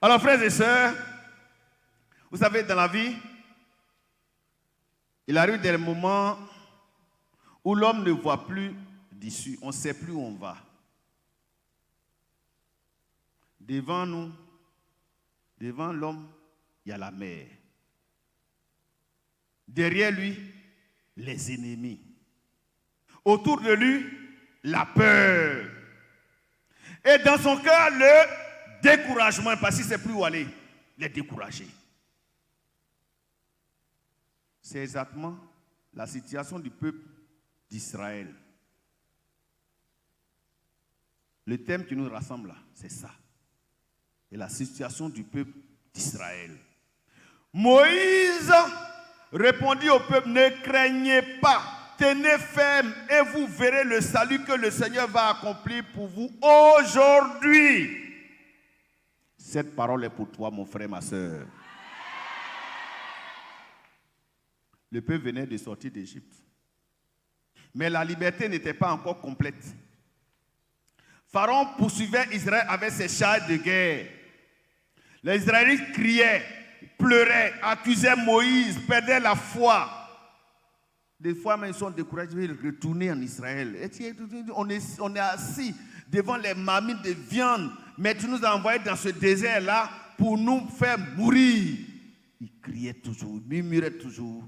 Alors, frères et sœurs, vous savez, dans la vie, il arrive des moments où l'homme ne voit plus d'issue. On ne sait plus où on va. Devant nous, devant l'homme, il y a la mer. Derrière lui, les ennemis. Autour de lui, la peur. Et dans son cœur, le découragement, parce qu'il ne sait plus où aller. Il est découragé. C'est exactement la situation du peuple d'Israël. Le thème qui nous rassemble là, c'est ça. Et la situation du peuple d'Israël. Moïse répondit au peuple, ne craignez pas, tenez ferme et vous verrez le salut que le Seigneur va accomplir pour vous aujourd'hui. Cette parole est pour toi, mon frère, ma soeur. Le peuple venait de sortir d'Égypte. Mais la liberté n'était pas encore complète. Pharaon poursuivait Israël avec ses chars de guerre. Les Israélites criaient, pleuraient, accusaient Moïse, perdaient la foi. Des fois, même, ils sont découragés de retourner en Israël. Et on est assis devant les marmites de viande, mais tu nous as envoyés dans ce désert-là pour nous faire mourir. Ils criaient toujours, murmuraient toujours.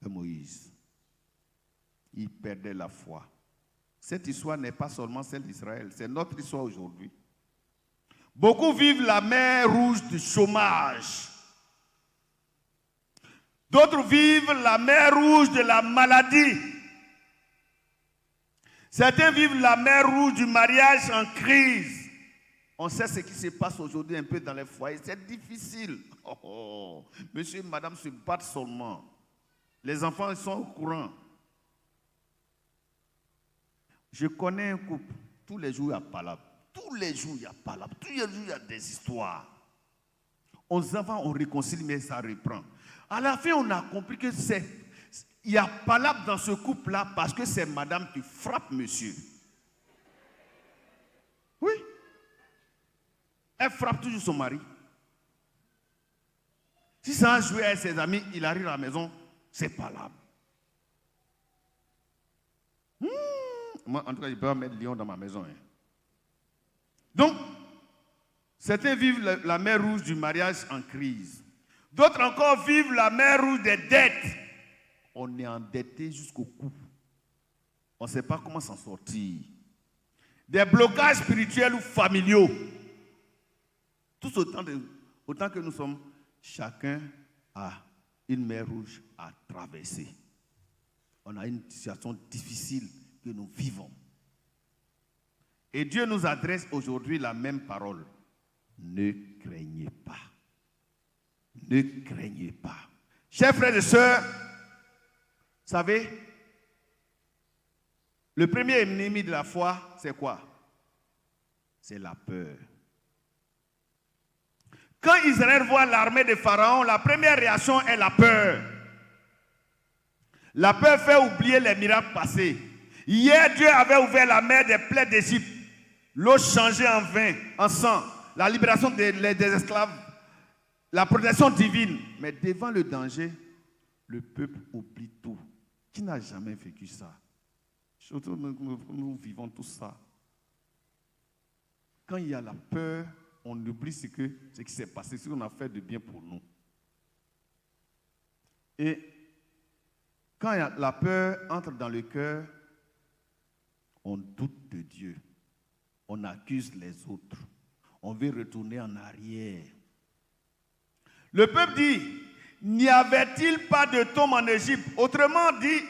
Et Moïse, il perdait la foi. Cette histoire n'est pas seulement celle d'Israël, c'est notre histoire aujourd'hui. Beaucoup vivent la mer rouge du chômage. D'autres vivent la mer rouge de la maladie. Certains vivent la mer rouge du mariage en crise. On sait ce qui se passe aujourd'hui un peu dans les foyers. C'est difficile. Monsieur et madame se battent seulement. Les enfants sont au courant. Je connais un couple. Tous les jours, il y a palabre. Tous les jours, il y a palabre. Tous les jours, il y a des histoires. On s'en on réconcilie, mais ça reprend. À la fin, on a compris que il y a palabre dans ce couple-là parce que c'est madame qui frappe monsieur. Oui. Elle frappe toujours son mari. Si ça a joué avec ses amis, il arrive à la maison, c'est palabre. Moi, en tout cas, je ne peux pas mettre lion dans ma maison. Hein. Donc, certains vivent la mer rouge du mariage en crise. D'autres encore vivent la mer rouge des dettes. On est endetté jusqu'au cou. On ne sait pas comment s'en sortir. Des blocages spirituels ou familiaux. Tous autant que nous sommes, chacun a une mer rouge à traverser. On a une situation difficile que nous vivons. Et Dieu nous adresse aujourd'hui la même parole. Ne craignez pas. Ne craignez pas. Chers frères et sœurs, vous savez, le premier ennemi de la foi, c'est quoi? C'est la peur. Quand Israël voit l'armée de Pharaon, la première réaction est la peur. La peur fait oublier les miracles passés. Hier, Dieu avait ouvert la mer des plaies d'Égypte. L'eau changée en vin, en sang. La libération des esclaves. La protection divine. Mais devant le danger, le peuple oublie tout. Qui n'a jamais vécu ça? Surtout nous vivons tout ça. Quand il y a la peur, on oublie ce qui s'est passé, ce qu'on a fait de bien pour nous. Et quand la peur entre dans le cœur, on doute de Dieu. On accuse les autres. On veut retourner en arrière. Le peuple dit, n'y avait-il pas de tombe en Égypte? Autrement dit,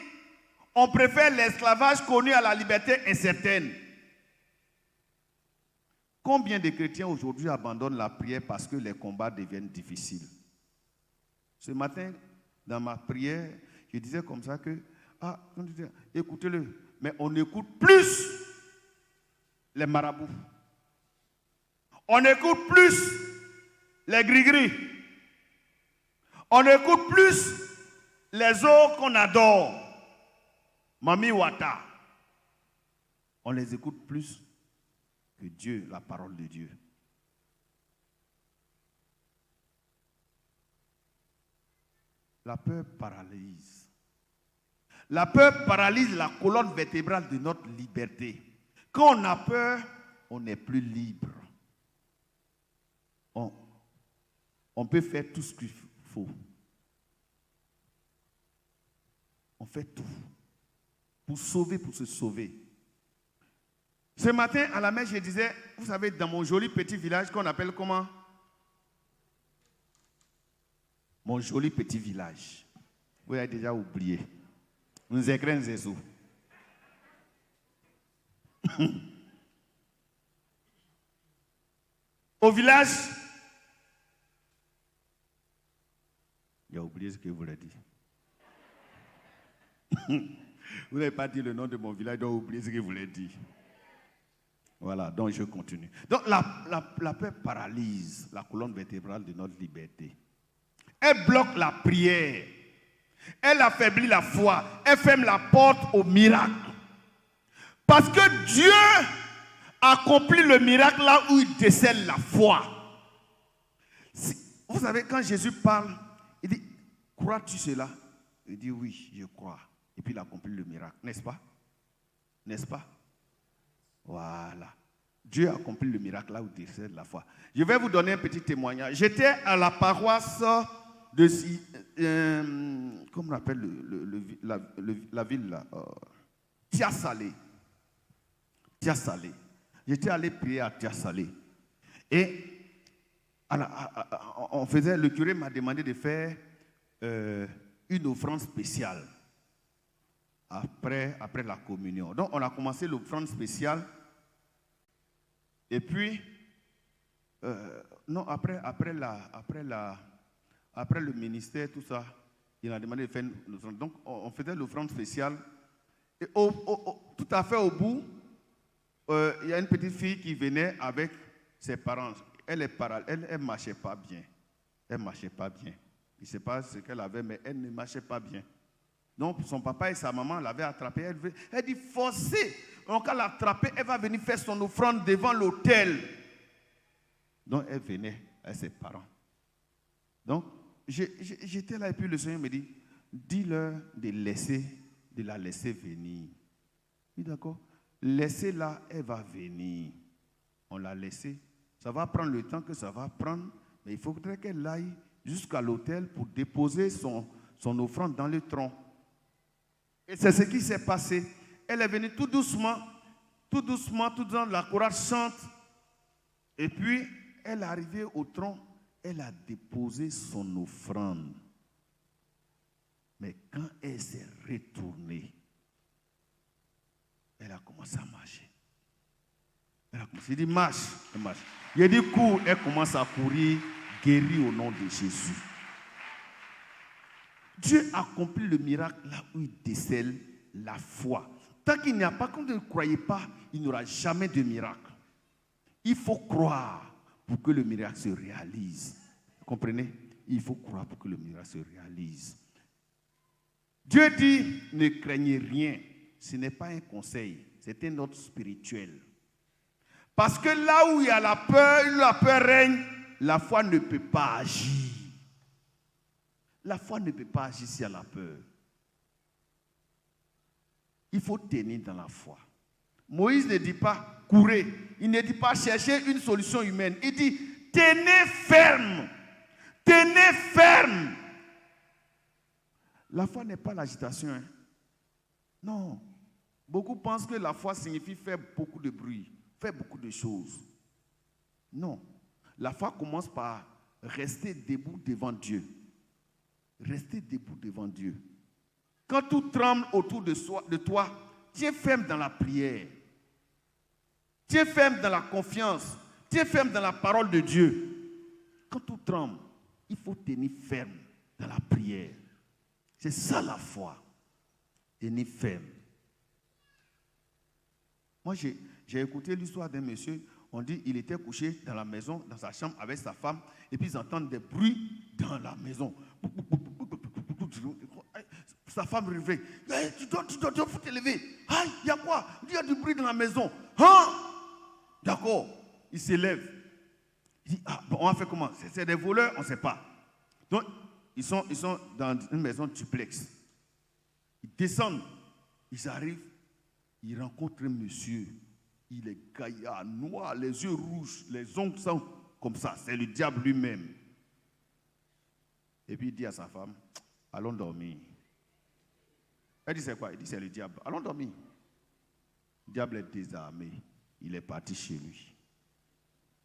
on préfère l'esclavage connu à la liberté incertaine. Combien de chrétiens aujourd'hui abandonnent la prière parce que les combats deviennent difficiles? Ce matin, dans ma prière, je disais comme ça que, écoutez-le, mais on écoute plus les marabouts. On écoute plus les gris-gris. On écoute plus les autres qu'on adore. Mami Wata. On les écoute plus que Dieu, la parole de Dieu. La peur paralyse. La peur paralyse la colonne vertébrale de notre liberté. Quand on a peur, on n'est plus libre. On peut faire tout ce qu'il faut. On fait tout pour se sauver. Ce matin, à la messe, je disais, vous savez, dans mon joli petit village qu'on appelle comment? Mon joli petit village. Vous avez déjà oublié. Nous écrivons Jésus. Au village, il a oublié ce que vous l'avez dit. Vous n'avez pas dit le nom de mon village, donc oubliez ce que vous l'avez dit. Voilà, donc je continue. Donc la peur paralyse la colonne vertébrale de notre liberté. Elle bloque la prière. Elle affaiblit la foi. Elle ferme la porte au miracle. Parce que Dieu accomplit le miracle là où il décèle la foi. Vous savez, quand Jésus parle, il dit, crois-tu cela? Il dit, oui, je crois. Et puis il accomplit le miracle, n'est-ce pas? N'est-ce pas? Voilà. Dieu a accompli le miracle là où il décèle la foi. Je vais vous donner un petit témoignage. J'étais à la paroisse de, comment on appelle la ville là, Tia-Salé. Tia-Salé. J'étais allé prier à Tia-Salé. Et le curé m'a demandé de faire une offrande spéciale après la communion. Donc on a commencé l'offrande spéciale. Et puis, après le ministère, tout ça, il a demandé de faire une offrande. Donc on faisait l'offrande spéciale. Et tout à fait au bout, il y a une petite fille qui venait avec ses parents. Elle ne marchait pas bien. Elle ne marchait pas bien. Je ne sais pas ce qu'elle avait, mais elle ne marchait pas bien. Donc, son papa et sa maman l'avaient attrapée. Elle dit, forcez. Donc, elle l'a attrapée, elle va venir faire son offrande devant l'autel. Donc, elle venait avec ses parents. Donc, j'étais là et puis le Seigneur me dit, dis-leur de la laisser venir. Je dis, d'accord. Laissez-la, elle va venir. On l'a laissée. Ça va prendre le temps que ça va prendre, mais il faudrait qu'elle aille jusqu'à l'autel pour déposer son offrande dans le tronc. Et c'est ce qui s'est passé. Elle est venue tout doucement, tout dans la chorale chante. Et puis, elle est arrivée au tronc, elle a déposé son offrande. Mais quand elle s'est retournée, elle a commencé à marcher. Elle a commencé, il dit marche, elle marche. Il a dit cours, elle commence à courir, guérie au nom de Jésus. Dieu accomplit le miracle là où il décèle la foi. Tant qu'il n'y a pas, quand vous ne croyez pas, il n'y aura jamais de miracle. Il faut croire pour que le miracle se réalise. Vous comprenez? Il faut croire pour que le miracle se réalise. Dieu dit, ne craignez rien. Ce n'est pas un conseil, c'est un ordre spirituel. Parce que là où il y a la peur règne, la foi ne peut pas agir. La foi ne peut pas agir s'il y a la peur. Il faut tenir dans la foi. Moïse ne dit pas courez. Il ne dit pas chercher une solution humaine. Il dit tenez ferme. Tenez ferme. La foi n'est pas l'agitation. Hein? Non. Beaucoup pensent que la foi signifie faire beaucoup de bruit, faire beaucoup de choses. Non. La foi commence par rester debout devant Dieu. Rester debout devant Dieu. Quand tout tremble autour de toi, tiens ferme dans la prière. Tiens ferme dans la confiance. Tiens ferme dans la parole de Dieu. Quand tout tremble, il faut tenir ferme dans la prière. C'est ça la foi. Tenir ferme. Moi, j'ai écouté l'histoire d'un monsieur. On dit qu'il était couché dans la maison, dans sa chambre avec sa femme, et puis ils entendent des bruits dans la maison. Sa femme réveille. Hey, tu dois te lever. Aïe, il y a quoi? Il y a du bruit dans la maison. Hein? D'accord. Il s'élève. Il dit, bon, on va faire comment? C'est des voleurs, on ne sait pas. Donc, ils sont dans une maison duplex. Ils descendent, ils arrivent, ils rencontrent un monsieur. Il est gaillard, noir, les yeux rouges, les ongles sont comme ça. C'est le diable lui-même. Et puis il dit à sa femme, allons dormir. Elle dit, c'est quoi? Il dit, c'est le diable. Allons dormir. Le diable est désarmé. Il est parti chez lui.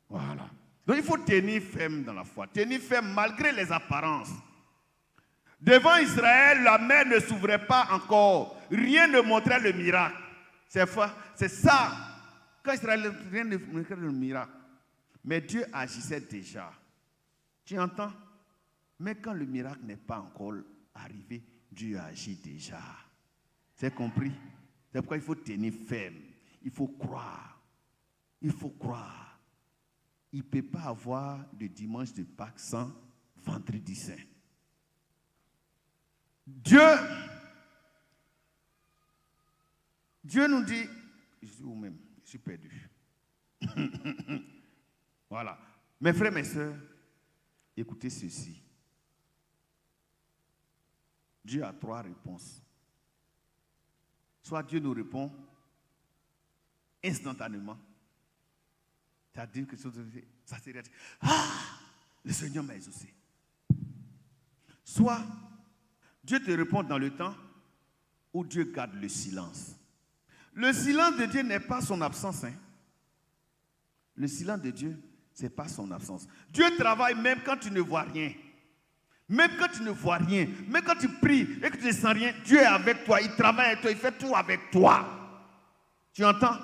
Voilà. Donc il faut tenir ferme dans la foi. Tenir ferme malgré les apparences. Devant Israël, la mer ne s'ouvrait pas encore. Rien ne montrait le miracle. C'est ça. Quand Israël, rien ne montrait le miracle. Mais Dieu agissait déjà. Tu entends? Mais quand le miracle n'est pas encore arrivé, Dieu agit déjà. C'est compris? C'est pourquoi il faut tenir ferme. Il faut croire. Il faut croire. Il ne peut pas avoir de dimanche de Pâques sans vendredi saint. Dieu nous dit, je suis où-même, je suis perdu. Voilà. Mes frères, mes sœurs, écoutez ceci. Dieu a 3 réponses. Soit Dieu nous répond instantanément. C'est-à-dire que ça serait dit, le Seigneur m'a exaucé. Soit Dieu te répond dans le temps où Dieu garde le silence. Le silence de Dieu n'est pas son absence. Le silence de Dieu, ce n'est pas son absence. Dieu travaille même quand tu ne vois rien. Même quand tu ne vois rien, même quand tu pries et que tu ne sens rien, Dieu est avec toi, il travaille avec toi, il fait tout avec toi. Tu entends?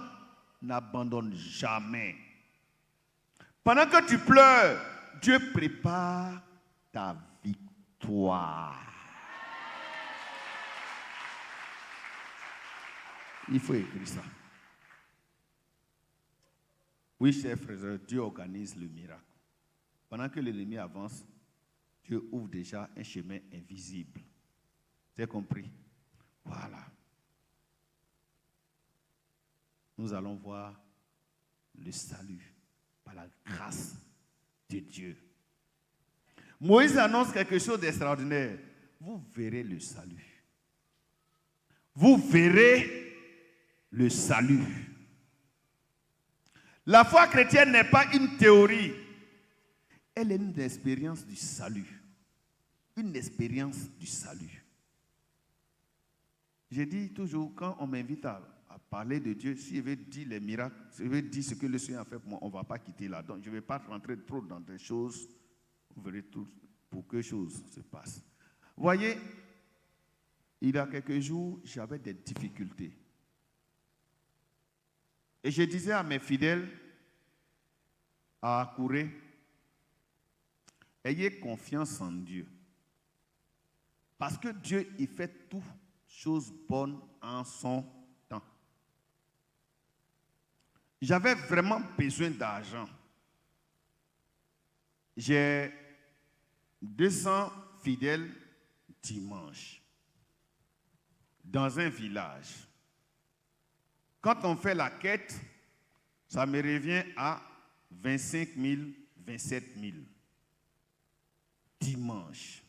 N'abandonne jamais. Pendant que tu pleures, Dieu prépare ta victoire. Il faut écrire ça. Oui, chers frères, Dieu organise le miracle. Pendant que l'ennemi avance, Dieu ouvre déjà un chemin invisible. Tu as compris? Voilà. Nous allons voir le salut par la grâce de Dieu. Moïse annonce quelque chose d'extraordinaire. Vous verrez le salut. Vous verrez le salut. La foi chrétienne n'est pas une théorie. Elle est une expérience du salut. Une expérience du salut. J'ai dit toujours, quand on m'invite à parler de Dieu, si je veux dire les miracles, si je veux dire ce que le Seigneur a fait pour moi, on ne va pas quitter là. Donc je ne vais pas rentrer trop dans des choses. Vous verrez tout pour que choses se passent. Vous voyez, il y a quelques jours, j'avais des difficultés. Et je disais à mes fidèles à Kouré, ayez confiance en Dieu. Parce que Dieu, il fait toutes choses bonnes en son temps. J'avais vraiment besoin d'argent. J'ai 200 fidèles dimanche dans un village. Quand on fait la quête, ça me revient à 25 000, 27 000. Dimanche.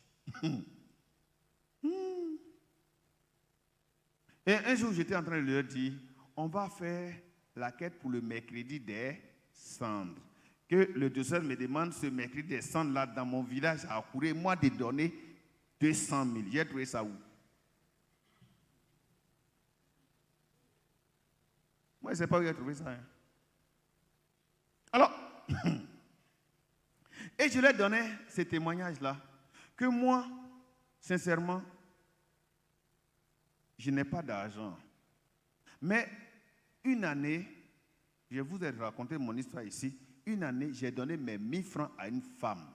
Et un jour, j'étais en train de leur dire, on va faire la quête pour le mercredi des cendres. Que le docteur me demande ce mercredi des cendres là dans mon village à Kouré, moi de donner 200 000. J'ai trouvé ça où? Moi, je ne sais pas où j'ai trouvé ça. Hein. Alors, et je leur donnais ce témoignage-là, que moi, sincèrement, je n'ai pas d'argent. Mais une année, je vous ai raconté mon histoire ici, une année, j'ai donné mes 1000 francs à une femme.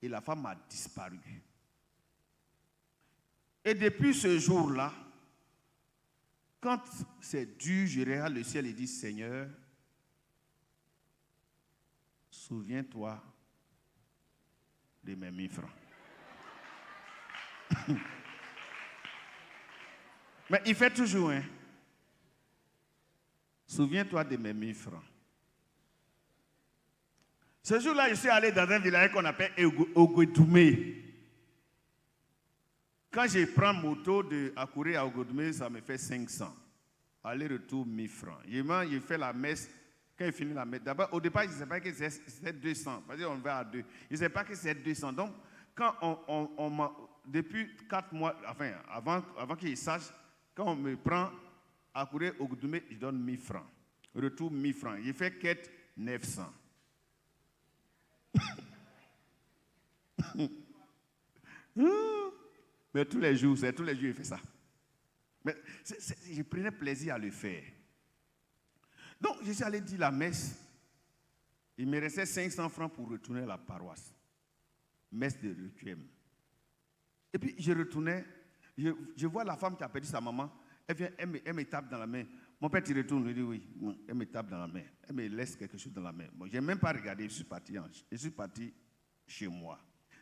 Et la femme a disparu. Et depuis ce jour-là, quand c'est dur, je regarde le ciel et dis, Seigneur, souviens-toi de mes 1000 francs. Mais il fait toujours, hein. Souviens-toi de mes 1000 francs. Ce jour-là, je suis allé dans un village qu'on appelle Ogodoumé. Quand je prends moto de Akure à Ogodomé, ça me fait 500. Aller-retour 1000 francs. Je fais la messe. Quand il finit la messe, d'abord, au départ, je ne sais pas que c'est 200. Parce qu'on va à 2. Je ne sais pas que c'est 200. Donc, quand on m'a. Depuis 4 mois, enfin, avant qu'il sache, quand on me prend Akure Ogodomé, je donne 1000 francs. Retour 1000 francs. Il fait quête 900. Mais tous les jours, il fait ça. Mais je prenais plaisir à le faire. Donc, je suis allé dire la messe. Il me restait 500 francs pour retourner à la paroisse. Messe de requiem. Et puis, je retournais. Je vois la femme qui a perdu sa maman. Elle vient, elle me tape dans la main. Mon père, tu retournes. Je dis oui. Elle me tape dans la main. Elle me laisse quelque chose dans la main. Bon, je n'ai même pas regardé. Je suis parti chez moi.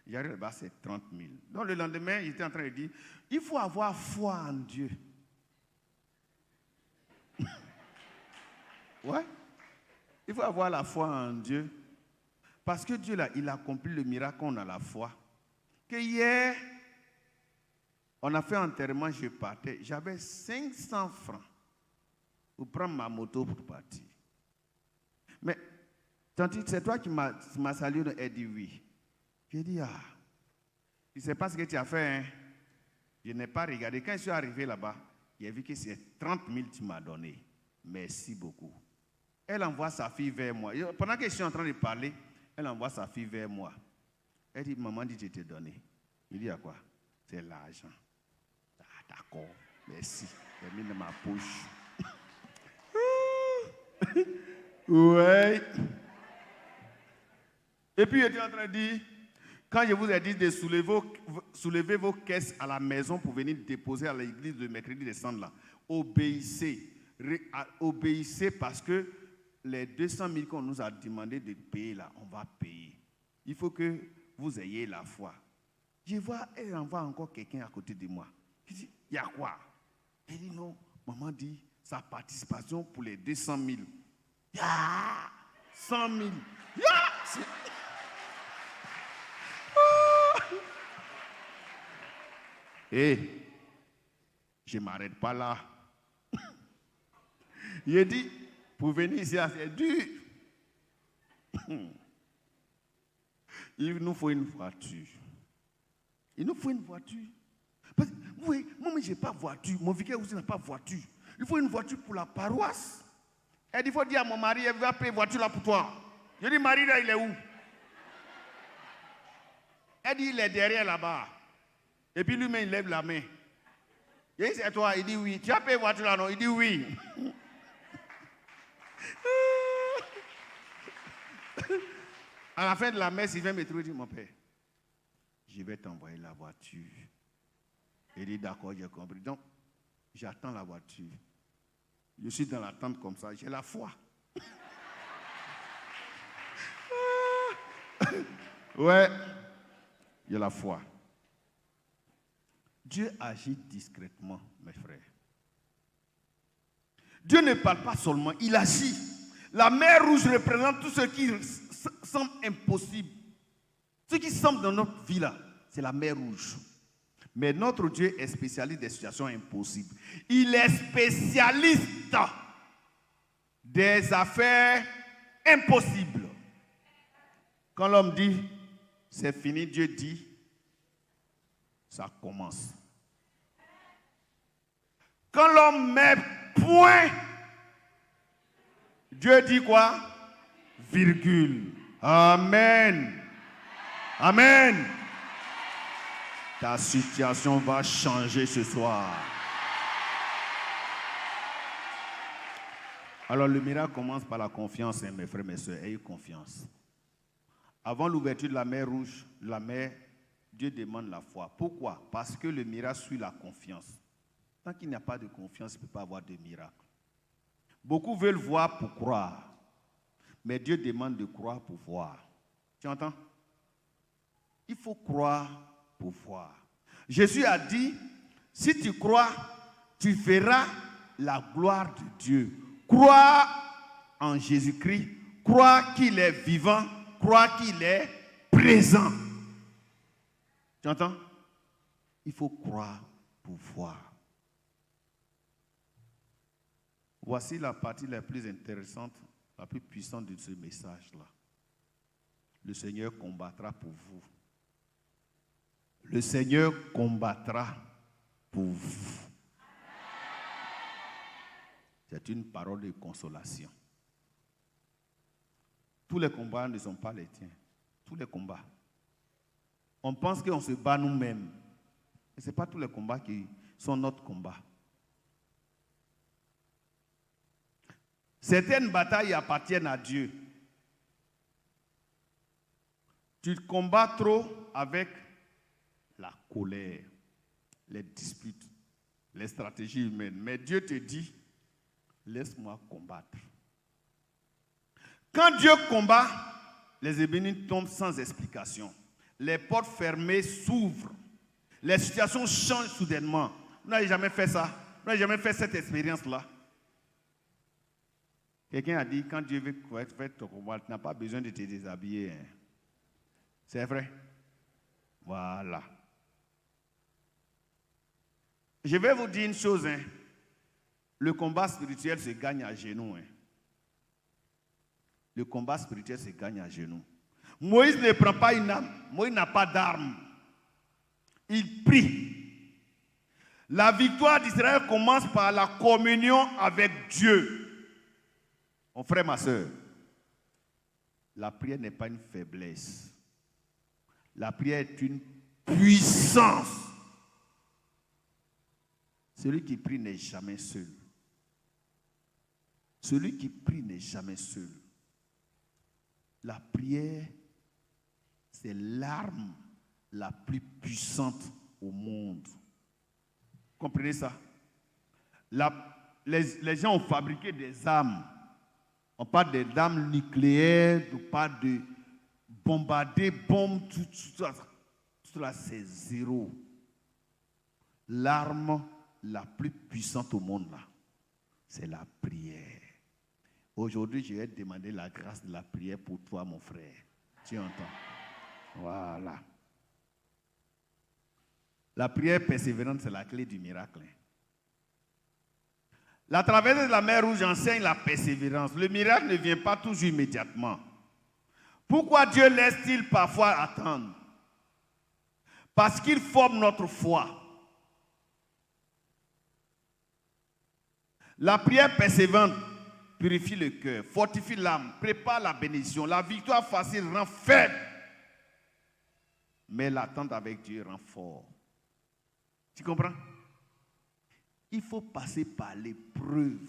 J'arrive là-bas, c'est 30 000. Donc, le lendemain, j'étais en train de dire, il faut avoir foi en Dieu. Ouais. Il faut avoir la foi en Dieu. Parce que Dieu, là, il a accompli le miracle, on a la foi. Que hier, on a fait un enterrement, je partais. J'avais 500 francs pour prendre ma moto pour partir. Mais, tantôt, c'est toi qui m'as salué, elle dit oui. J'ai dit, tu ne sais pas ce que tu as fait, hein? Je n'ai pas regardé. Quand je suis arrivé là-bas, j'ai vu que c'est 30 000 que tu m'as donné. Merci beaucoup. Elle envoie sa fille vers moi. Pendant que je suis en train de parler, elle envoie sa fille vers moi. Elle dit, maman dit, je t'ai donné. Il dit, à quoi? C'est l'argent. Ah, d'accord, merci. J'ai mis dans ma poche. Ouais. Et puis, j'étais en train de dire, quand je vous ai dit de soulever vos caisses à la maison pour venir déposer à l'église le mercredi décembre, là, obéissez. Obéissez parce que les 200 000 qu'on nous a demandé de payer là, on va payer. Il faut que vous ayez la foi. Je vois, elle envoie encore quelqu'un à côté de moi. Je dis, il y a quoi? Elle dit non, maman dit sa participation pour les 200 000. 100 000. Et je ne m'arrête pas là. Il a dit, pour venir ici, c'est dur. Il nous faut une voiture. Il nous faut une voiture. Parce que, oui, moi, je n'ai pas de voiture. Mon vicaire aussi n'a pas de voiture. Il faut une voiture pour la paroisse. Elle dit, il faut dire à mon mari, elle va payer une voiture là pour toi. Je dis, Marie, là, il est où? Elle dit, il est derrière là-bas. Et puis lui-même, il lève la main. Il dit, c'est toi. Il dit, oui. Tu as payé une voiture là, non? Il dit, oui. À la fin de la messe, il vient me trouver et dit, mon père, je vais t'envoyer la voiture. Il dit, d'accord, j'ai compris. Donc, j'attends la voiture. Je suis dans l'attente comme ça, j'ai la foi. Ouais, j'ai la foi. Dieu agit discrètement, mes frères. Dieu ne parle pas seulement, il agit. La mer rouge représente tout ce qui semble impossible. Ce qui semble dans notre vie là, c'est la mer rouge. Mais notre Dieu est spécialiste des situations impossibles. Il est spécialiste des affaires impossibles. Quand l'homme dit, c'est fini, Dieu dit, ça commence. Quand l'homme met point, Dieu dit quoi? Virgule. Amen. Amen. Ta situation va changer ce soir. Alors le miracle commence par la confiance, hein, mes frères, mes soeurs. Ayez confiance. Avant l'ouverture de la mer rouge, la mer, Dieu demande la foi. Pourquoi? Parce que le miracle suit la confiance. Tant qu'il n'y a pas de confiance, il ne peut pas avoir de miracle. Beaucoup veulent voir pour croire. Mais Dieu demande de croire pour voir. Tu entends? Il faut croire pour voir. Jésus a dit, si tu crois, tu verras la gloire de Dieu. Crois en Jésus-Christ. Crois qu'il est vivant. Crois qu'il est présent. Tu entends? Il faut croire pour voir. Voici la partie la plus intéressante, la plus puissante de ce message-là. Le Seigneur combattra pour vous. Le Seigneur combattra pour vous. C'est une parole de consolation. Tous les combats ne sont pas les tiens. Tous les combats. On pense qu'on se bat nous-mêmes. Mais ce n'est pas tous les combats qui sont notre combat. Certaines batailles appartiennent à Dieu. Tu combats trop avec la colère, les disputes, les stratégies humaines. Mais Dieu te dit, laisse-moi combattre. Quand Dieu combat, les ébénites tombent sans explication. Les portes fermées s'ouvrent. Les situations changent soudainement. Vous n'avez jamais fait ça? Vous n'avez jamais fait cette expérience-là? Quelqu'un a dit, quand Dieu veut faire ton combat, tu n'as pas besoin de te déshabiller. Hein. C'est vrai? Voilà. Je vais vous dire une chose. Hein. Le combat spirituel se gagne à genoux. Hein. Le combat spirituel se gagne à genoux. Moïse ne prend pas une arme. Moïse n'a pas d'arme. Il prie. La victoire d'Israël commence par la communion avec Dieu. Mon frère, ma soeur, la prière n'est pas une faiblesse. La prière est une puissance. Celui qui prie n'est jamais seul. Celui qui prie n'est jamais seul. La prière, c'est l'arme la plus puissante au monde. Comprenez ça? Les gens ont fabriqué des armes. On parle des armes nucléaires, on parle de bombarder, bombes, tout ça, c'est zéro. L'arme la plus puissante au monde, là, c'est la prière. Aujourd'hui, je vais te demander la grâce de la prière pour toi, mon frère. Tu entends? Voilà. La prière persévérante, c'est la clé du miracle. La traversée de la mer Rouge enseigne la persévérance. Le miracle ne vient pas toujours immédiatement. Pourquoi Dieu laisse-t-il parfois attendre? Parce qu'il forme notre foi. La prière persévérante purifie le cœur, fortifie l'âme, prépare la bénédiction. La victoire facile rend faible. Mais l'attente avec Dieu rend fort. Tu comprends? Il faut passer par l'épreuve.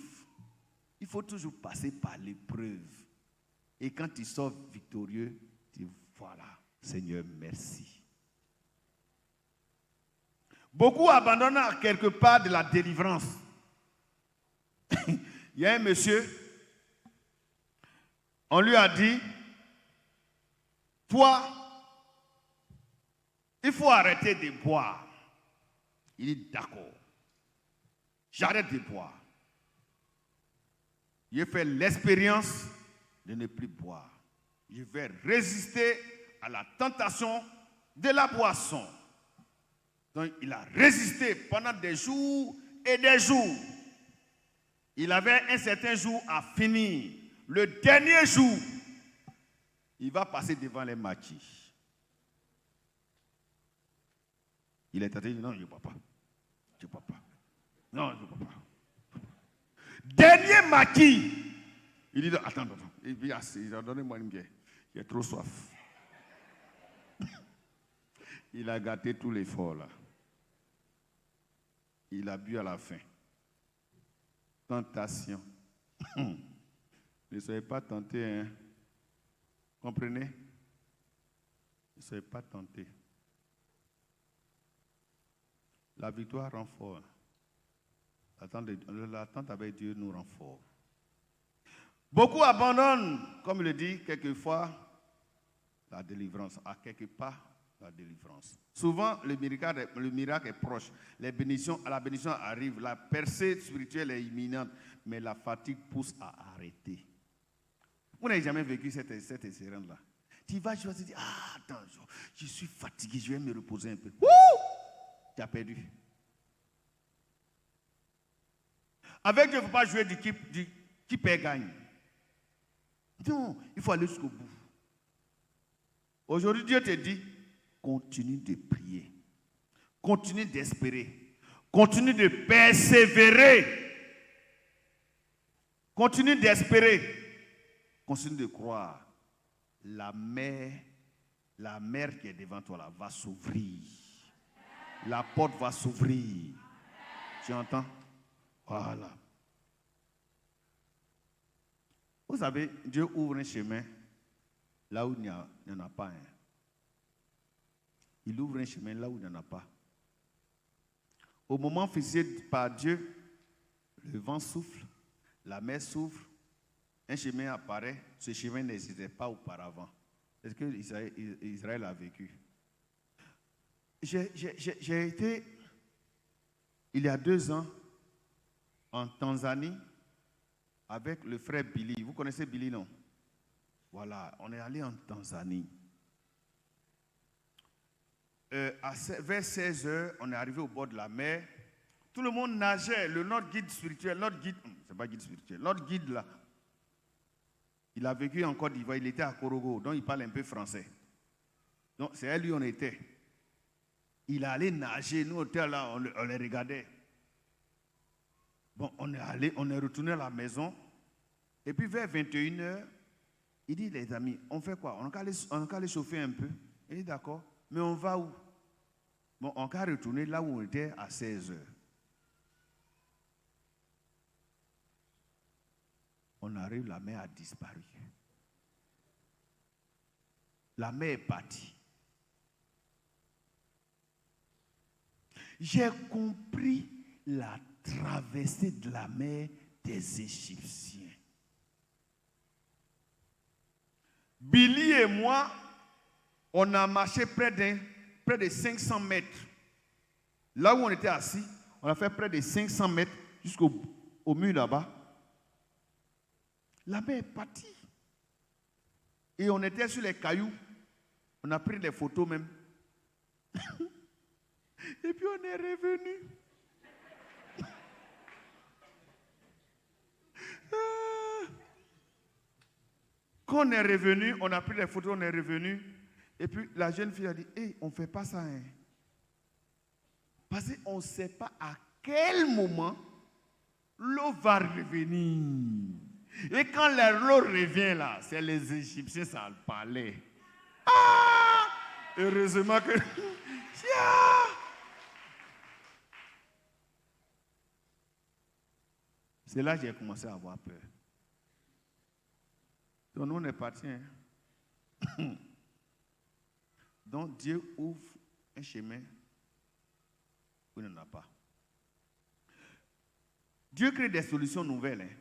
Il faut toujours passer par l'épreuve. Et quand tu sors victorieux, tu dis, voilà, Seigneur, merci. Beaucoup abandonnent à quelque part de la délivrance. Il y a un monsieur, on lui a dit, toi, il faut arrêter de boire. Il dit, d'accord. J'arrête de boire. J'ai fait l'expérience de ne plus boire. Je vais résister à la tentation de la boisson. Donc, il a résisté pendant des jours et des jours. Il avait un certain jour à finir. Le dernier jour, il va passer devant les maquis. Il est tenté de dire, non, je ne bois pas. Je ne bois pas. Non, je ne peux pas. Dernier maquis. Il dit, attends. Il dit, donnez-moi une bière. J'ai trop soif. Il a gâté tout l'effort là. Il a bu à la fin. Tentation. Ne soyez pas tentés, hein. Comprenez? Ne soyez pas tentés. La victoire rend fort. L'attente avec Dieu nous rend fort. Beaucoup abandonnent, comme il le dit, quelquefois, la délivrance. À quelque part, la délivrance. Souvent, le miracle est proche. La bénédiction arrive. La percée spirituelle est imminente. Mais la fatigue pousse à arrêter. Vous n'avez jamais vécu cette expérience-là. Tu vas, tu vas te dire, attends, je suis fatigué, je vais me reposer un peu. Wouh! tu as perdu. Avec Dieu, il ne faut pas jouer du qui perd gagne. Non, il faut aller jusqu'au bout. Aujourd'hui, Dieu te dit, continue de prier, continue d'espérer, continue de persévérer, continue d'espérer, continue de croire. La mer qui est devant toi là, va s'ouvrir. La porte va s'ouvrir. Tu entends? Voilà. Vous savez, Dieu ouvre un chemin là où il n'y en a pas. Il ouvre un chemin là où il n'y en a pas. Au moment fixé par Dieu, le vent souffle, la mer s'ouvre, un chemin apparaît. Ce chemin n'existait pas auparavant. Est-ce que Israël a vécu? J'ai été, il y a 2 ans, en Tanzanie, avec le frère Billy. Vous connaissez Billy, non? Voilà, on est allé en Tanzanie. Vers 16h, on est arrivé au bord de la mer. Tout le monde nageait. Notre guide spirituel, c'est pas guide spirituel, notre guide là, il a vécu en Côte d'Ivoire, il était à Korogo, donc il parle un peu français. Donc c'est à lui on était. Il allait nager, nous on était là, on les regardait. Bon, on est retourné à la maison. Et puis vers 21h, il dit, les amis, on fait quoi? On va aller chauffer un peu. Il dit, d'accord, mais on va où? Bon, on va retourner là où on était à 16h. On arrive, la mer a disparu. La mer est partie. J'ai compris la traversée de la mer des Égyptiens. Billy et moi, on a marché près de 500 mètres. Là où on était assis, on a fait près de 500 mètres jusqu'au mur là-bas. La mer est partie. Et on était sur les cailloux. On a pris des photos même. Et puis on est revenu. Quand on est revenu, on a pris des photos, on est revenu. Et puis la jeune fille a dit, hey, on ne fait pas ça. Hein. Parce qu'on ne sait pas à quel moment l'eau va revenir. Et quand l'eau revient là, c'est les Égyptiens, ça le parlait. Ah! Heureusement que... C'est là que j'ai commencé à avoir peur. Donc nous on est partis. Hein? Donc Dieu ouvre un chemin où il n'en a pas. Dieu crée des solutions nouvelles. Hein?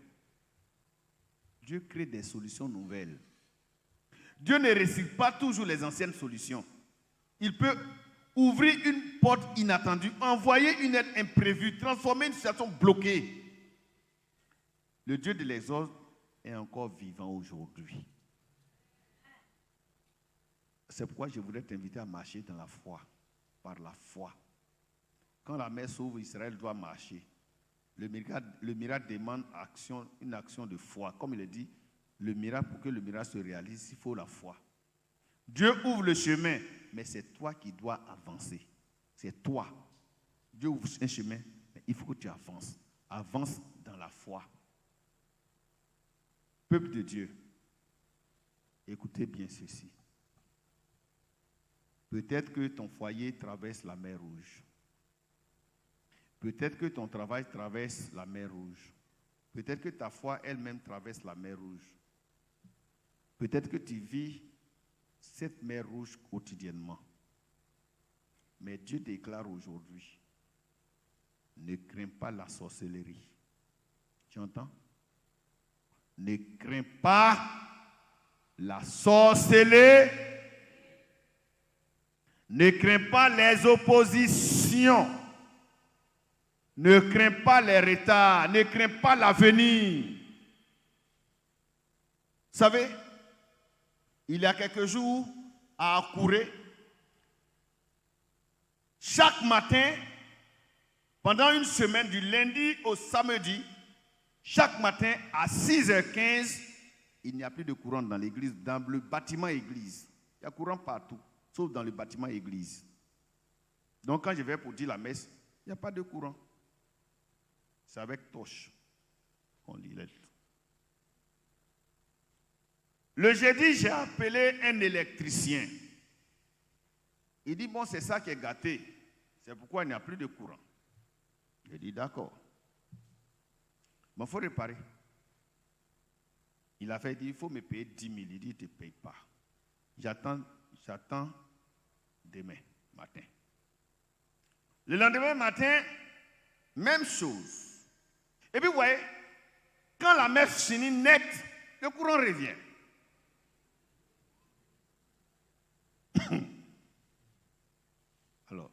Dieu crée des solutions nouvelles. Dieu ne recycle pas toujours les anciennes solutions. Il peut ouvrir une porte inattendue, envoyer une aide imprévue, transformer une situation bloquée. Le Dieu de l'exode est encore vivant aujourd'hui. C'est pourquoi je voudrais t'inviter à marcher dans la foi, par la foi. Quand la mer s'ouvre, Israël doit marcher. Le miracle demande une action de foi. Comme il est dit, pour que le miracle se réalise, il faut la foi. Dieu ouvre le chemin, mais c'est toi qui dois avancer. C'est toi. Dieu ouvre un chemin, mais il faut que tu avances. Avance dans la foi. Peuple de Dieu, écoutez bien ceci. Peut-être que ton foyer traverse la mer Rouge. Peut-être que ton travail traverse la mer Rouge. Peut-être que ta foi elle-même traverse la mer Rouge. Peut-être que tu vis cette mer Rouge quotidiennement. Mais Dieu déclare aujourd'hui, ne crains pas la sorcellerie. Tu entends? Ne crains pas la sorcellerie. Ne crains pas les oppositions. Ne crains pas les retards. Ne crains pas l'avenir. Vous savez, il y a quelques jours, à Akouré, chaque matin, pendant une semaine, du lundi au samedi, chaque matin à 6h15, il n'y a plus de courant dans l'église, dans le bâtiment église. Il y a courant partout, sauf dans le bâtiment église. Donc quand je vais pour dire la messe, il n'y a pas de courant. C'est avec torche qu'on lit les lettres. Le jeudi, j'ai appelé un électricien. Il dit, bon, c'est ça qui est gâté. C'est pourquoi il n'y a plus de courant. J'ai dit, d'accord. Mais il faut réparer. Il a fait dire, il faut me payer 10 000. Il dit, il ne te paye pas. J'attends demain matin. Le lendemain matin, même chose. Et puis, vous voyez, quand la messe finit net, le courant revient. Alors,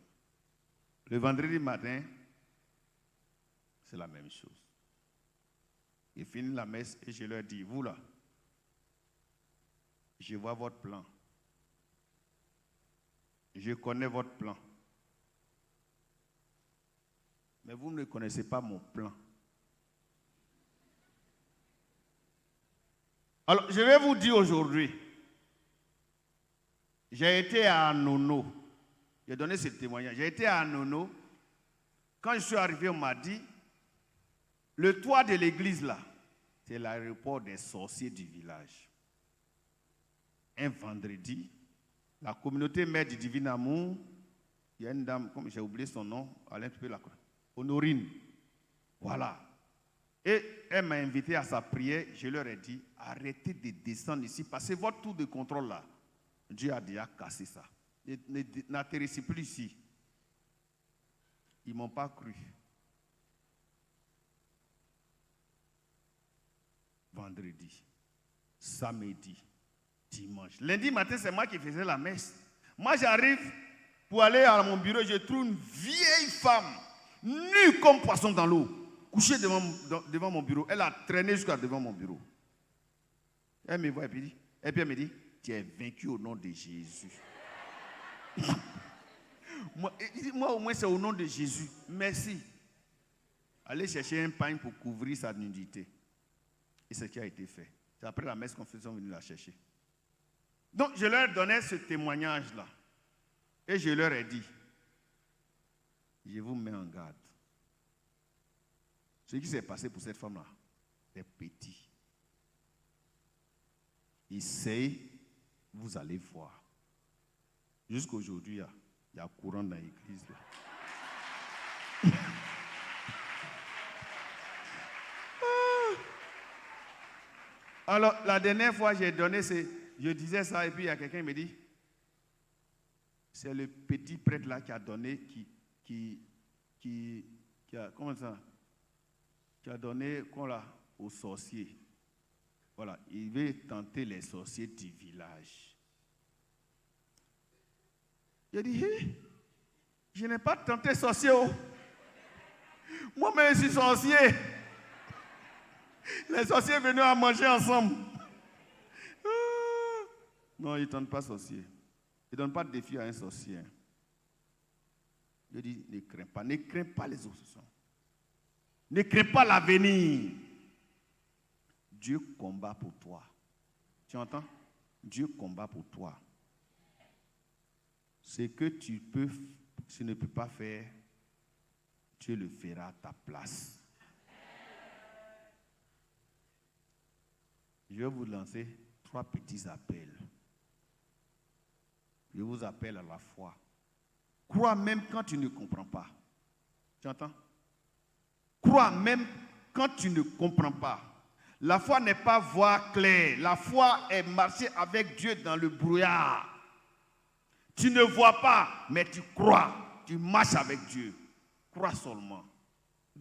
le vendredi matin, c'est la même chose. Ils finissent la messe et je leur dis, vous là, je vois votre plan. Je connais votre plan. Mais vous ne connaissez pas mon plan. Alors, je vais vous dire aujourd'hui, j'ai été à Anono. J'ai donné ce témoignage. J'ai été à Anono. Quand je suis arrivé, on m'a dit, le toit de l'église là, c'est l'aéroport des sorciers du village. Un vendredi, la communauté mère du divin amour, il y a une dame, comme j'ai oublié son nom, Alain, tu peux la connaître, Honorine. Voilà. Et elle m'a invité à sa prière. Je leur ai dit, arrêtez de descendre ici, passez votre tour de contrôle là. Dieu a déjà cassé ça. N'atterrissez plus ici. Ils ne m'ont pas cru. Vendredi, samedi, dimanche. Lundi matin, c'est moi qui faisais la messe. Moi, j'arrive pour aller à mon bureau, je trouve une vieille femme, nue comme poisson dans l'eau, couchée devant mon bureau. Elle a traîné jusqu'à devant mon bureau. Elle me voit et puis elle me dit, tu es vaincu au nom de Jésus. moi, au moins, c'est au nom de Jésus. Merci. Allez chercher un pain pour couvrir sa nudité. Et ce qui a été fait. C'est après la messe qu'on faisait, on venus la chercher. Donc, je leur donnais ce témoignage-là. Et je leur ai dit, je vous mets en garde. Ce qui s'est passé pour cette femme-là est petit. Essayez, vous allez voir. Jusqu'aujourd'hui, il y a courant dans l'église. Alors, la dernière fois, j'ai donné, je disais ça, et puis il y a quelqu'un qui me dit, c'est le petit prêtre là qui a donné, qui a, comment ça, qui a donné, quoi là, aux sorciers. Voilà, il veut tenter les sorciers du village. J'ai dit, je n'ai pas tenté les sorciers. Moi-même, je suis sorcier. Les sorciers venaient à manger ensemble. Non, ils ne tentent pas sorcier. Ils ne donnent pas de défi à un sorcier. Je dis, ne crains pas les oppositions. Ne crains pas l'avenir. Dieu combat pour toi. Tu entends? Dieu combat pour toi. Ce que tu ne peux pas faire, Dieu le fera à ta place. Je vais vous lancer 3 petits appels. Je vous appelle à la foi. Crois même quand tu ne comprends pas. Tu entends? Crois même quand tu ne comprends pas. La foi n'est pas voir clair. La foi est marcher avec Dieu dans le brouillard. Tu ne vois pas, mais tu crois. Tu marches avec Dieu. Crois seulement.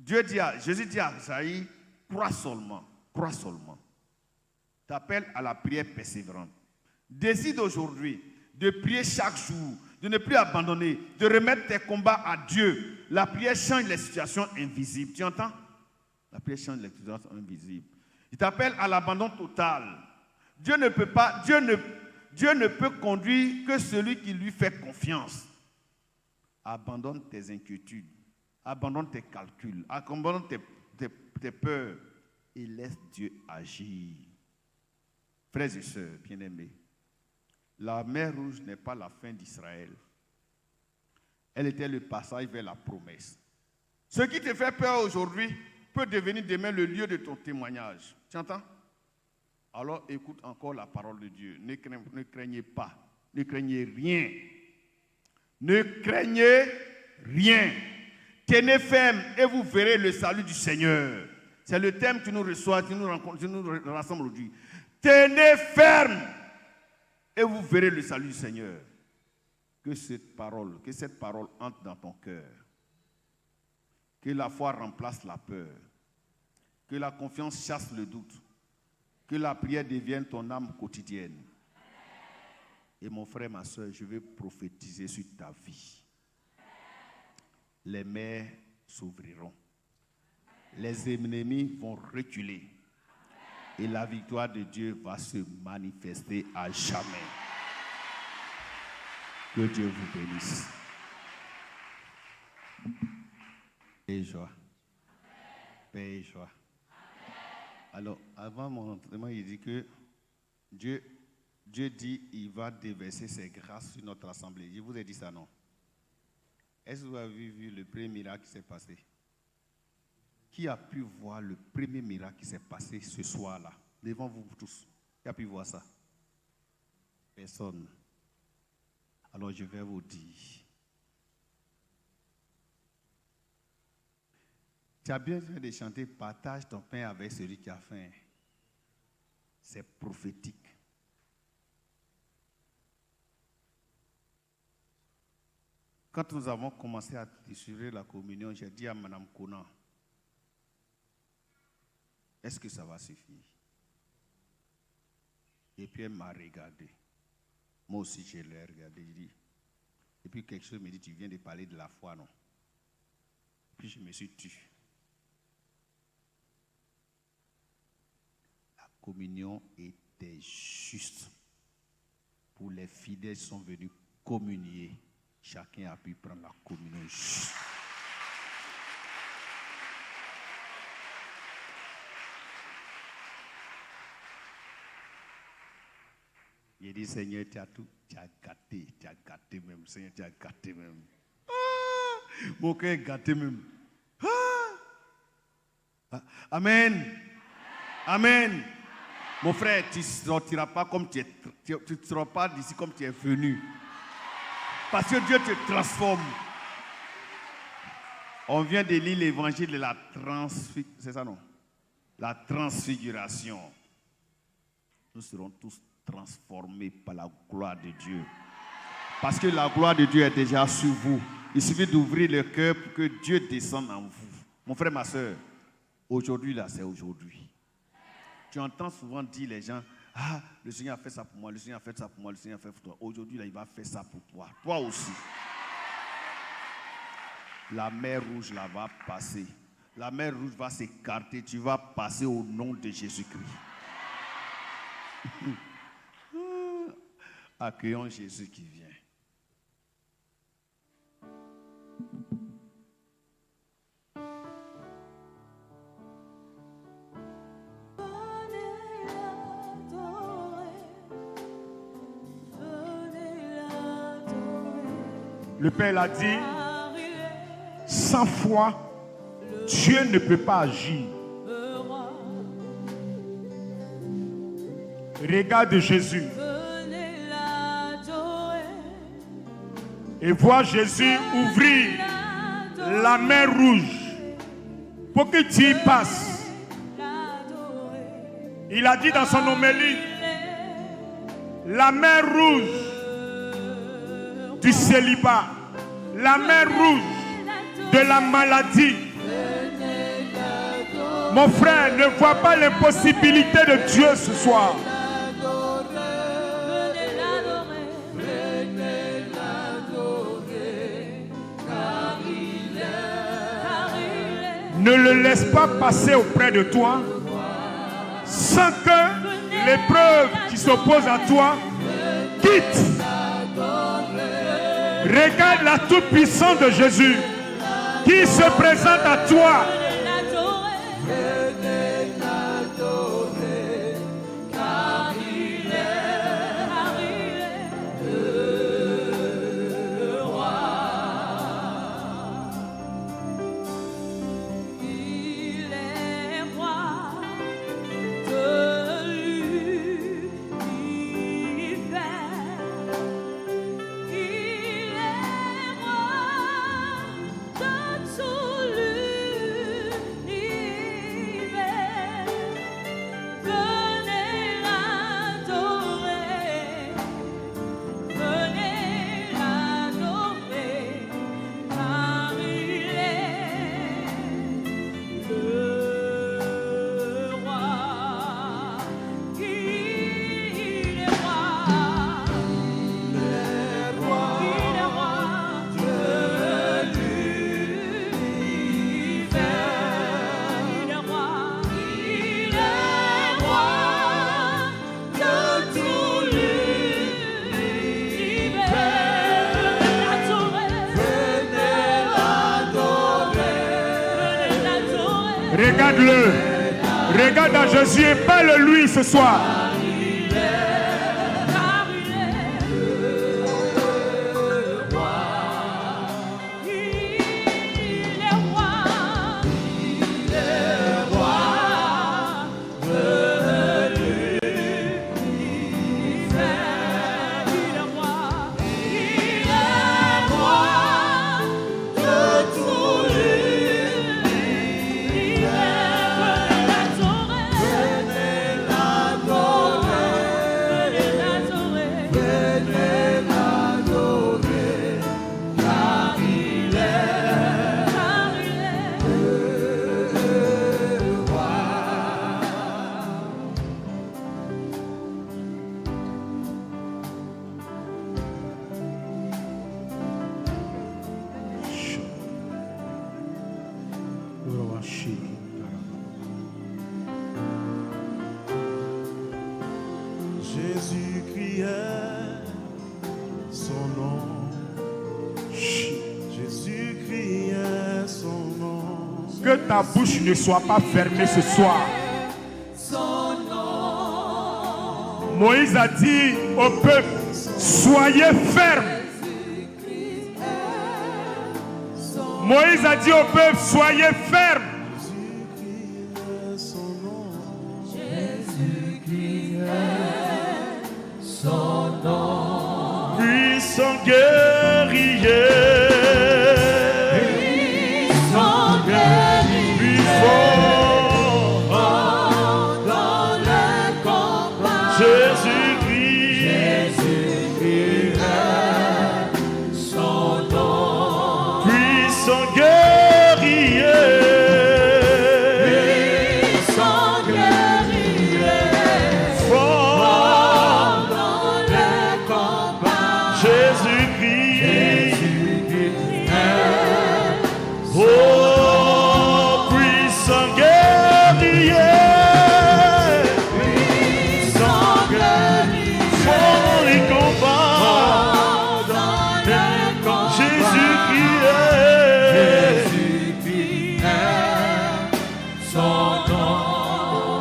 Jésus dit à Isaïe, crois seulement. Crois seulement. T'appelles à la prière persévérante. Décide aujourd'hui de prier chaque jour, de ne plus abandonner, de remettre tes combats à Dieu. La prière change les situations invisibles. Tu entends? La prière change les situations invisibles. Il t'appelle à l'abandon total. Dieu ne peut conduire que celui qui lui fait confiance. Abandonne tes inquiétudes. Abandonne tes calculs. Abandonne tes peurs. Et laisse Dieu agir. Frères et sœurs bien-aimés, la mer Rouge n'est pas la fin d'Israël. Elle était le passage vers la promesse. Ce qui te fait peur aujourd'hui peut devenir demain le lieu de ton témoignage. Tu entends? Alors écoute encore la parole de Dieu. Ne craignez pas. Ne craignez rien. Ne craignez rien. Tenez ferme et vous verrez le salut du Seigneur. C'est le thème qui nous reçoit, qui nous rassemble aujourd'hui. Tenez ferme et vous verrez le salut du Seigneur. Que cette parole entre dans ton cœur. Que la foi remplace la peur. Que la confiance chasse le doute. Que la prière devienne ton âme quotidienne. Et mon frère, ma soeur, je vais prophétiser sur ta vie. Les mers s'ouvriront. Les ennemis vont reculer. Et la victoire de Dieu va se manifester à jamais. Que Dieu vous bénisse. Paix et joie. Paix et joie. Alors, avant mon entraînement, il dit que Dieu dit qu'il va déverser ses grâces sur notre assemblée. Je vous ai dit ça, non? Est-ce que vous avez vu le premier miracle qui s'est passé? Qui a pu voir le premier miracle qui s'est passé ce soir-là, devant vous tous? Qui a pu voir ça? Personne. Alors je vais vous dire. Tu as bien fait de chanter « Partage ton pain avec celui qui a faim ». C'est prophétique. Quand nous avons commencé à distribuer la communion, j'ai dit à Mme Conan, est-ce que ça va suffire? Et puis elle m'a regardé. Moi aussi, je l'ai regardé. Je dis, et puis quelque chose me dit, tu viens de parler de la foi, non? Puis je me suis tue. La communion était juste. Pour les fidèles qui sont venus communier, chacun a pu prendre la communion juste. Il dit, Seigneur, tu as gâté même. Seigneur, tu as gâté même. Ah, mon cœur est gâté même. Ah. Amen. Amen. Mon frère, tu ne sortiras pas comme tu ne seras pas d'ici comme tu es venu. Parce que Dieu te transforme. On vient de lire l'évangile de la transfiguration. C'est ça, non? La transfiguration. Nous serons tous transformés par la gloire de Dieu. Parce que la gloire de Dieu est déjà sur vous. Il suffit d'ouvrir le cœur pour que Dieu descende en vous. Mon frère, ma soeur, aujourd'hui, là, c'est aujourd'hui. Tu entends souvent dire les gens, ah, le Seigneur a fait ça pour moi, le Seigneur a fait ça pour moi, le Seigneur a fait ça pour toi. Aujourd'hui, là, il va faire ça pour toi. Toi aussi. La mer rouge, là, va passer. La mer rouge va s'écarter. Tu vas passer au nom de Jésus-Christ. Accueillons Jésus qui vient. Le Père l'a dit, sans foi, Dieu ne peut pas agir. Regarde Jésus. Et vois Jésus ouvrir la mer rouge pour que tu y passes. Il a dit dans son homélie, la mer rouge du célibat, la mer rouge de la maladie. Mon frère, ne vois pas l'impossibilité de Dieu ce soir. Ne le laisse pas passer auprès de toi sans que l'épreuve qui s'oppose à toi quitte. Regarde la toute-puissance de Jésus qui se présente à toi. Regarde-le. Regarde à Jésus et parle-lui ce soir. Jésus criait son nom. Jésus criait son nom. Que ta bouche ne soit pas fermée ce soir. Moïse a dit au peuple, soyez fermes. Moïse a dit au peuple, soyez fermes. Puissant guerrier, puissant guerrier, fort dans le combat. Jésus-Christ, son nom. Puissant guerrier, puissant guerrier, fort dans le combat. Jésus-Christ, oh puissant guerrier, puissant guerrier, fort dans les combats, Jésus-Christ est son nom.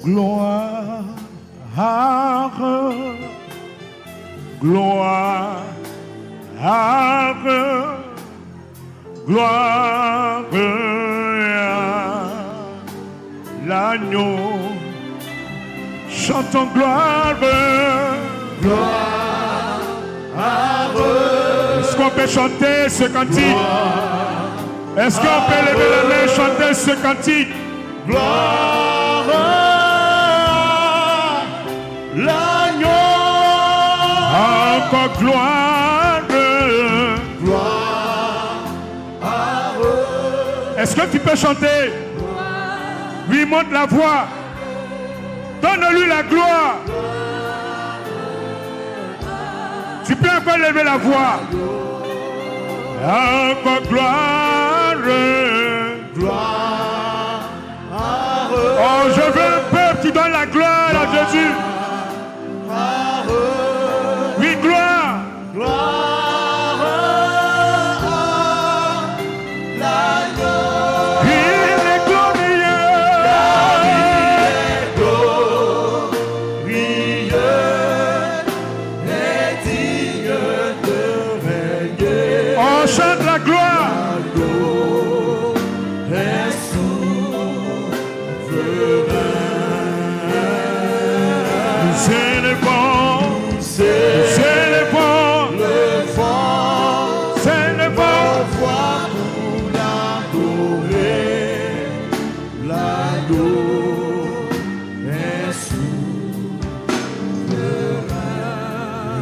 Gloire, gloire, gloire à l'agneau. Chantons gloire, gloire. Est-ce qu'on peut chanter ce cantique? Est-ce qu'on peut lever la main et chanter ce cantique? Gloire à l'agneau. Encore gloire. Gloire à eux. Est-ce que tu peux chanter? Lui monte la voix. Donne-lui la gloire. Tu peux encore lever la voix. Encore gloire. Gloire à eux. Oh, je veux un peuple qui donne la gloire à Jésus. À eux.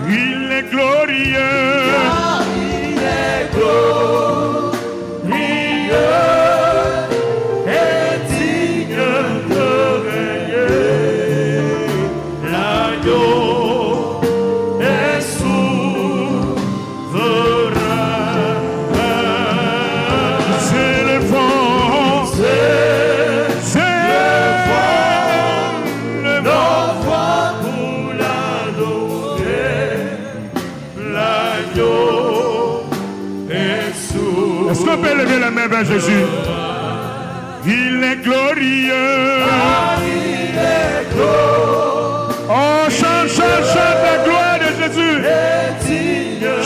Il est glorieux. Car il est glorieux et digne de régner. L'agneau est souverain. C'est le vent. C'est le vent. Nos voix pour l'adorer. L'agneau est souverain. Est-ce qu'on peut lever la main vers Jésus? Il est glorieux. Il est glorieux. Oh, chante, chante, chante la gloire de Jésus.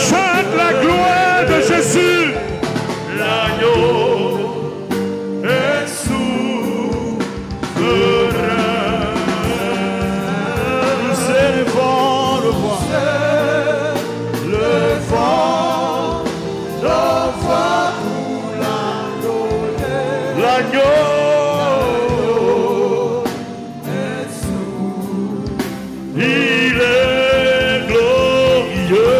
Chante la gloire de Jésus. L'agneau est souverain. C'est le vent, le vent. Le vent, le vent pour l'adorer. L'agneau est souverain. Il est glorieux.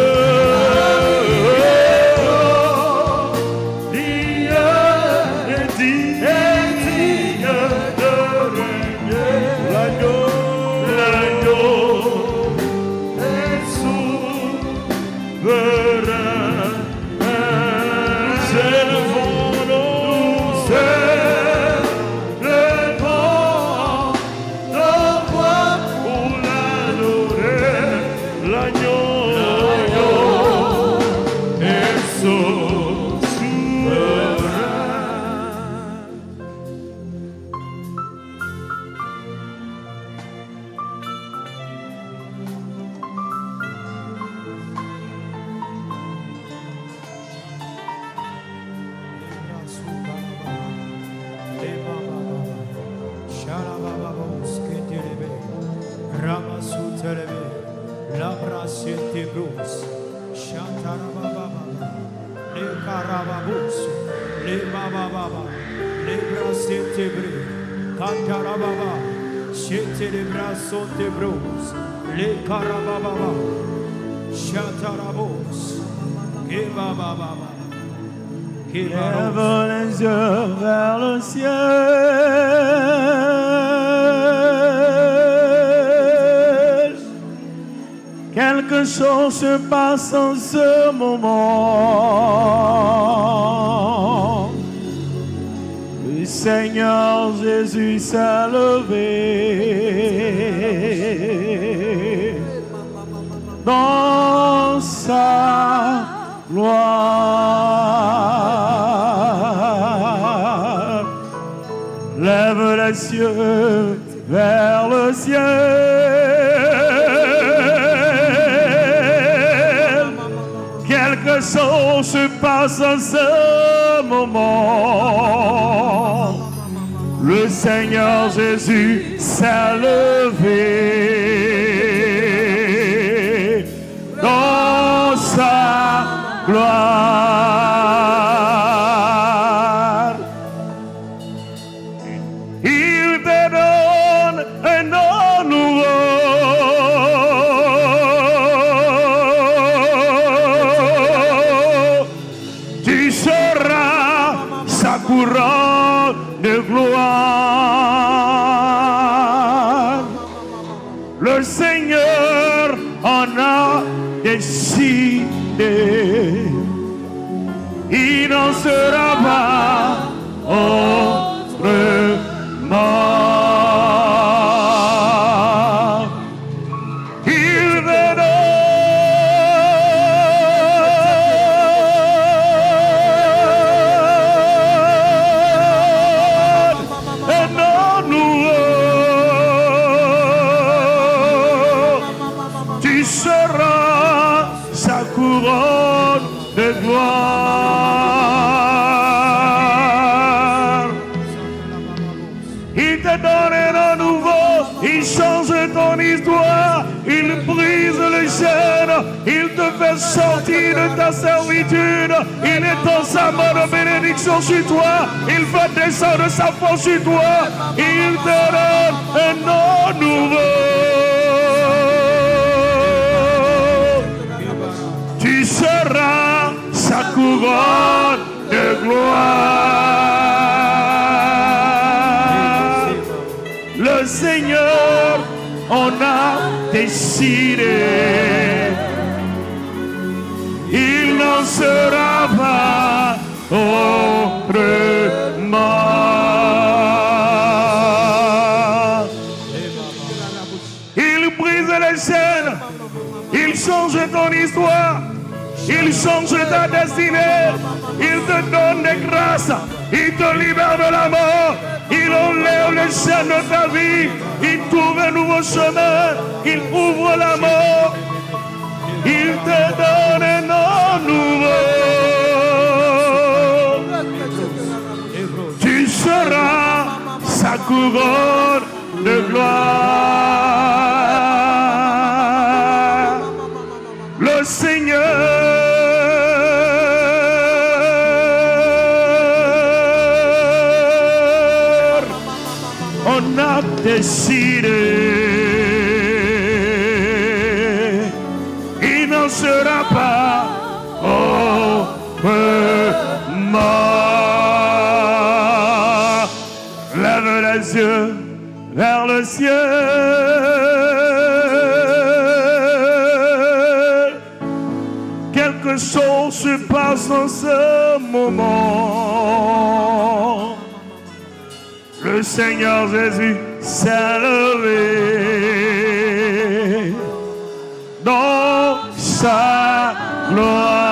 Les carababa, chatarabos, kebababa, lève les yeux vers le ciel. Quelque chose se passe en ce moment. Le Seigneur Jésus s'est levé dans sa gloire. Lève les yeux vers le ciel. Quelque chose se passe en ce moment. Le Seigneur Jésus s'est levé dans sa gloire. Il te donne un nom nouveau. Tu seras sa couronne de gloire. Le Seigneur en a décidé. Il n'en sera pas autrement. Il me donne un nom nouveau. Tu seras sa couronne de gloire. Il te donne un nom nouveau, il change ton histoire, il brise les chaînes, il te fait sortir de ta servitude, il étend sa main de bénédiction sur toi, il fait descendre sa force sur toi, il te donne un nom nouveau. décidé. Il n'en sera pas autrement. Il brise les chaînes, il change ton histoire, il change ta destinée, il te donne des grâces, il te libère de la mort, il enlève les chaînes de ta vie, il trouve un nouveau chemin, il ouvre la mort, il te donne un nom nouveau. Tu seras sa couronne de gloire. Le Seigneur on a décidé. Il n'en sera pas autrement. Lève les yeux vers le ciel. Quelque chose se passe en ce moment. Le Seigneur Jésus s'est levé dans sa gloire.